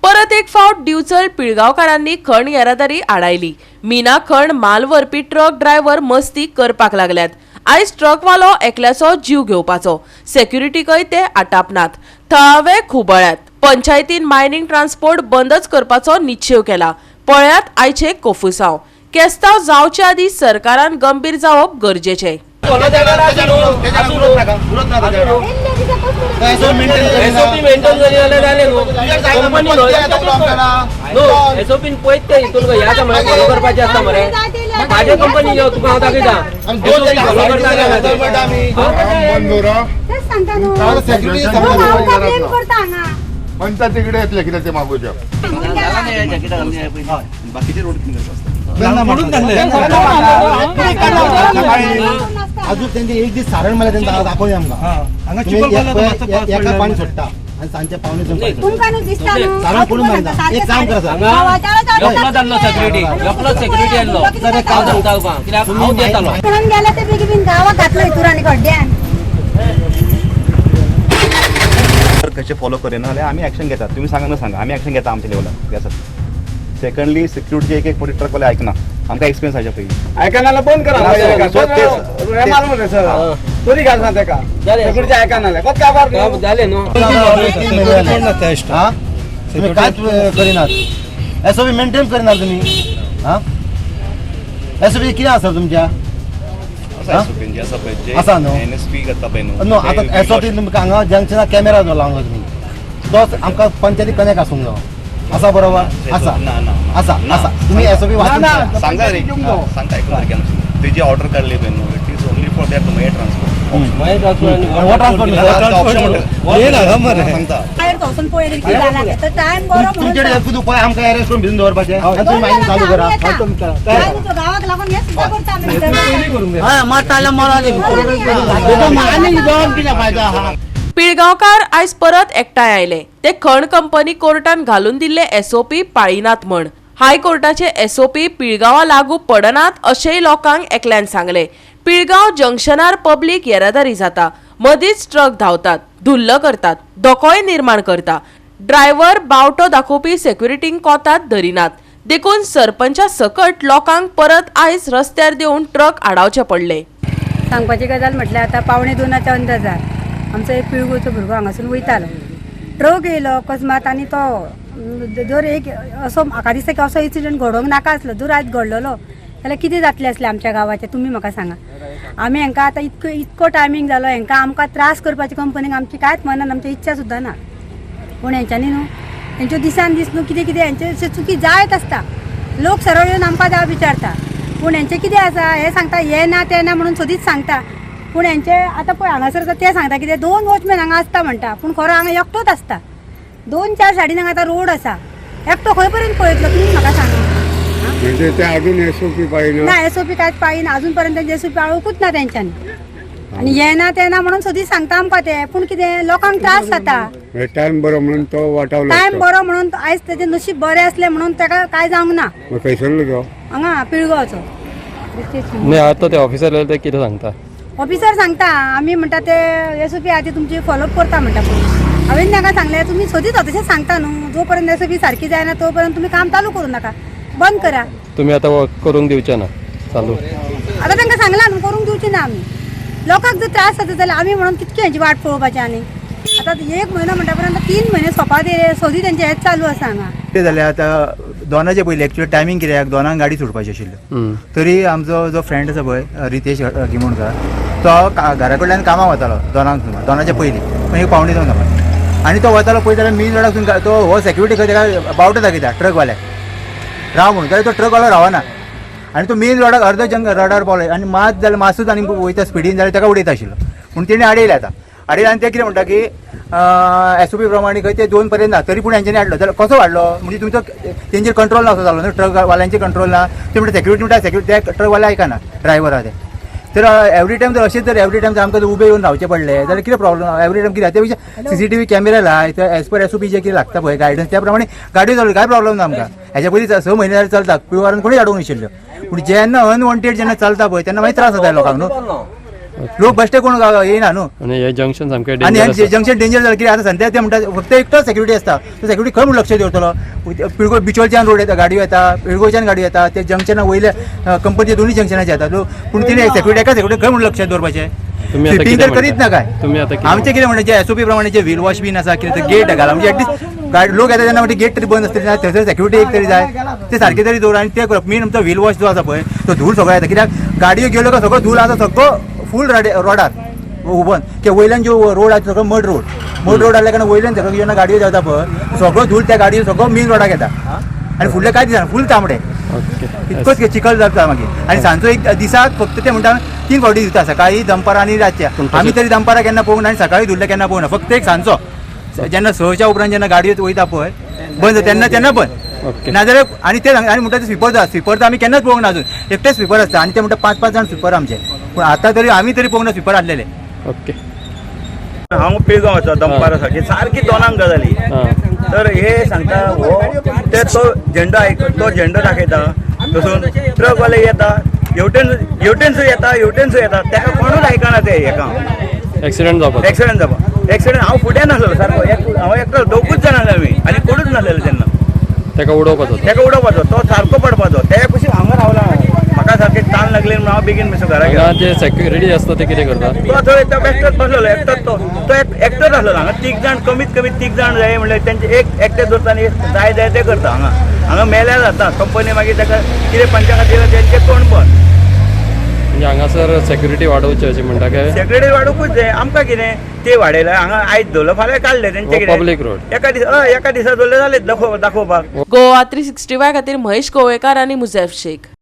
परत एक फावट दिवचल पिळगांवकारांनी खण येरादारी आडायली। मीना खण माल व्हरपी ट्रक ड्रायव्हर मस्ती करपाक लागल्यात। आयज ट्रकवालो एकल्याचो जीव घेवपाचो, सेक्युरिटीकय ते आटापनात। थळावे खुबळ्यात पंचायतीन मायनिंग ट्रान्सपोर्ट बंदच करपाचो निश्चय केला। पळयात आयचे कोफुसांव। केस्तांव जावचे आदी सरकारान गंभीर जावप गरजेचे। पंचायतीकडे येतले किती ते मागूच्या बाकीचे रोड अजून त्यांचे एक दिवस सारण मला त्यांना दाखवले आमका पाणी सोडता आणि सांजच्या पावणे सारण पडून एक काम कसे फॉलो करेना आम्ही ऍक्शन घेतात। तुम्ही सांगा ना, सांगा आम्ही ऍक्शन घेता आमच्या लेवलला यासाठी। सेकंडली सिक्युरिटी एक मोठी ट्रक वाले ऐकना आमका एक्सपिरियन्स आहे पहिली ऐकायला बंद करा चोरी घाल सांगते का सिक्युरिटी ऐकायला कत काय बार झाले ना तुम्ही काय करिनात एसओपी मेंटेन करिनात तुम्ही हा एसओपी किती असा तुमच्या असा न्हू एनएसपी करता पळय नो आता एसओपी तुमकां हांगा जंक्शना कॅमेरा लावंक तुम्ही तोच आमकां पंचायती कनेक्ट आसूंक जाय असा बरोबर असा असा असा तुम्ही एसओपी वाचून सांगा रे सांगता ऐकून तुझी ऑर्डर काढली पण it is only for that मय ट्रान्सपोर्ट पिळगांवकार आयज परत एकठांय आयले। ते खण कंपनी कोर्टान घालून दिल्ले एसओपी पाळिनात म्हण। हायकोर्टाचे एसओपी पिळगांवा लागू पडनात अशेय लोकांक एकल्यान सांगले। पिळगांव जंक्शनार पब्लीक येरादारी जाता, मदींच ट्रक धांवतात, धुल्ल करतात, धोकोय निर्माण करता। ड्रायव्हर बावटो दाखोवपी सेक्युरिटींक कोतात धरिनात। देखून सरपंचा सकट लोकांक परत आयज रस्त्यार देऊन ट्रक आडावचे पडले। सांगपाची गजाल म्हटल्यार आता 1:45च्या अंदाजार आमचो एक पिळगोचो भुरगो हांगासून वयतालो। ट्रक येयलो अकस्मात आनी तो जर एक असो म्हाका दिसता की असो इन्सिडंट घडोवंक नाका आसलो। जर आयज घडलेलो जाल्यार कितें जातलें आसलें आमच्या गांवाचें तुमी म्हाका सांगा। आमी हांकां आतां इतको टायमींग जालो, हांकां आमकां त्रास करपाची कंपनीक आमची कांयच मनान आमची इच्छा सुद्दां ना। पूण हेंच्यांनी न्हू हेंच्यो दिसान दीस न्हू कितें कितें हेंचे चुकी जायत आसता। लोक सरळ येवन आमकां जाप विचारता, पूण हेंचें कितें आसा हे सांगता हें ना तें ना म्हणून सदींच सांगता। पूण हेंचे आतां पळय हांगासर ते सांगता कितें 2 वॉचमॅन हांगा आसता म्हणटा, पूण खरो हांगा एकटोच आसता। 2-4 सायडीन हांगा आतां रोड आसा, एकटो खंय पर्यंत पळयतलो तुमी म्हाका सांगा। म्हणजे ते अजून एसओपी पाहिजे ना एसओपी कांयच पाळिना अजून पर्यंत एसओपी पाळूंकूच ना तेंच्यांनी। आणि हे ना ते ना म्हणून सदींच सांगता आमकां ते, पूण कितें लोकांक त्रास जाता। टाइम बरो म्हणून तो वाटावलो टायम बरो म्हणून आयज तेजे नशीब बरें असलें म्हणून ताका कांय जावंक ना। खंयसरलो तो हांगा पिळगांवचो नाही आता ते ऑफिसर ते कितें सांगता ऑफिसर सांगता आमी म्हणटा ते एसओपी आहा ती तुमची फॉलोअप करता म्हणटा। पूण हांवें ताका सांगलें तुमी सदींच तशें सांगता न्हू, जो पर्यंत एसओपी सारकी जायना तो पर्यंत तुमी काम चालू करूं नाका, बंद करा। तुम्ही आता करून दिवचे ना चालू आतां तांकां सांगलां न्हू करूंक दिवची ना आमी। लोकांक जर त्रास जाता जाल्यार आमी म्हणून कितकी हेंची वाट पळोवपाची आनी आतां 1 म्हयनो म्हणटा पर्यंत 3 म्हयने सोंपा दे सोदी तेंचे हेच चालू आसा हांगा। ते जाल्यार आतां दोनाचे पयलीं एक्चुअली टायमींग कित्याक दोनांक गाडी सोडपाची आशिल्ली। तरी आमचो जो फ्रेंड आसा पळय रितेश गिमोणकार तो घरा कडल्यान कामाक वतालो दोनाचे पयलीं म्हणजे 1:45 आनी तो वतालो पळय जाल्यार मेन रोडाकसून तो हो सेक्युरिटी खंय ताका बावटो दाखयता ट्रकवाल्याक राव म्हणून, जाल्यार तो ट्रकवालो रावना आनी तो मेन रोडाक अर्द रोडार पावलो आनी मातूच आनी वयता स्पिडीन जाल्यार ताका उडयता आशिल्लो। पूण तेणी आडयले आतां आडयले आनी ते कितें म्हणटा की एसओपी प्रमाणे खंय ते 2 पर्यंत ना, तरी पूण हेंच्यांनी हाडलो जाल्यार कसो हाडलो म्हणजे तुमचो तेंचेर कंट्रोल ना असो जालो न्हू, ट्रकवाल्यांचेर कंट्रोल ना। ते म्हणटा सेक्युरिटी म्हणटा सेक्युरिटी त्या ट्रकवाले आयकना ड्रायव्हर आहा ते। तर एवरी टायम जर अशेंच जर एवरी टायम जर आमकां उबे येवन रावचे पडले जाल्यार कितें प्रॉब्लेम एवरी टायम कितें त्या पेक्षा CCTV कॅमेरा लाय एज पर एसओपी जे कितें लागता पळय गायडन्स त्या प्रमाणे गाडयो चलल्यो काय प्रॉब्लेम ना आमकां। हेच्या पयलीं 6 म्हयने जाल्यार चलता पिवारान कोणी हाडूंक नाशिल्ल्यो, पूण जेन्ना अनवॉन्टेड जेन्ना चलता पळय तेन्ना मागीर त्रास जाता लोकांक न्हू। लोक बेश्टे कोण येयना न्हू. आणि हे जंक्शन सामकें आणि डेंजर हे जंक्शन डेंजर जालें कितें आतां सध्या ते म्हणटा फक्त एकटोच सेक्युरिटी आसता. तो सेक्युरिटी खंय म्हूण लक्ष दवरतलो. पिळगो बिचोलच्यान रोड येता गाडयो येता, पिळगोच्यान गाडयो येता, ते जंक्शना वयल्या कंपनीचे दोन्ही जंक्शनाचे येतात. पूण तिने सेक्युरिटी एका सेक्युरिटी खंय म्हूण लक्ष दवरपाचें. तुम्ही आता फिटिंग कितें तर करीत ना काय. तुम्ही आता कितें आमचे कितें म्हणटा जे एसओपी प्रमाणे जे व्हील वॉश बीन आसा कितें तर गेट घाला म्हणजे ऍटलीस्ट गाडी लोक येता तेन्ना म्हणजे गेट तरी बंद आसतली ना, थंयसर सेक्युरिटी एक तरी जाय ते सारखे तरी दवर. आणि ते मेन आमचो व्हील वॉश जो आसा पळय तो धूळ सगळो येता. कित्याक गाडयो गेलो काय सगळो धूळ आसा सगळो फूल रोडार उबन की वयल्यान जो रोड आसा सगळो मड रोड आसल्या कारण वयल्यान सगळो जेन्ना गाडयो जाता पळय सगळो धूळ त्या गाडयो सगळो मेन रोडाक येता. आणि फुडले काय दिसना फूल तांबडे ओके इतकोच चिखल जाता मागीर. आणि सांजचो एक दिसाक फक्त ते म्हणटा 3 फावटी दिता सकाळी दनपार आणि रातच्या. आमी तरी दनपारा केन्ना पळोवंक ना आणि सकाळी धुल्ले केन्ना पळोवंक ना. फक्त एक सांजचो जेन्ना 6च्या उपरांत जेन्ना गाडयो वयता पळय बंद तेन्ना बंद. ओके नाजाल्यार आणि ते आणि म्हणटा ते स्विपर आसा स्विपर तर आमी केन्नाच पळोवंक ना अजून. एकटेच स्विपर आसता आणि ते म्हणटा 5-5 जाण स्विपर आमचे. पूण आतां तरी आमी तरी पळोवंक ना स्विपर आसलेले. ओके हांव पिळगांवाचो दनपारासाठी सारकी 2 गजाली. हां तर हे सांगता हो ते तो झेंडो दाखयता तसून ट्रकवाले येता हेवटेनसूय येता तेका कोणूच आयकना ते हेका एक्सिडेंट जावपाचो. एक्सिडेंट हांव फुडें नासलो सारको हांव एकटो 2 जाण आसले आमी आनी कोणूच नासलेलो तेन्ना. तेका उडोवपाचो. तेका उडोवपाचो तो सारको पडपाचो ते कुशीक हांगा रावला हांव. म्हाका सारकें ताण लागले म्हणून हांव बेगीन मातसो घरा गेलो. हांगा जे सेक्युरिटी आसता ते कितें करता. तो थंय तो एकटोच बसलेलो एकटोच आसलेलो. हांगा 3 जाण कमीत कमी 3 जाण जाय म्हणल्यार तेंचे एकटे दवरता आनी जाय ते करता. हांगा मेल्यार जाता कंपनी मागीर ताका कितें पंचा खातीर तेंचे कोण पण म्हणजे हांगासर सेक्युरिटी वाडोवची अशें म्हणटा काय. सेक्युरिटी वाडोवपूच जाय. आमकां कितें ते वाडयले हांगा आयज दवरलो फाल्यां काडले तेंचे कितें पब्लीक रोड एका दिसा दवरले जाले दाखोवपाक. गोवा 365 खातीर महेश गोवेकार आनी मुझेफ शेख.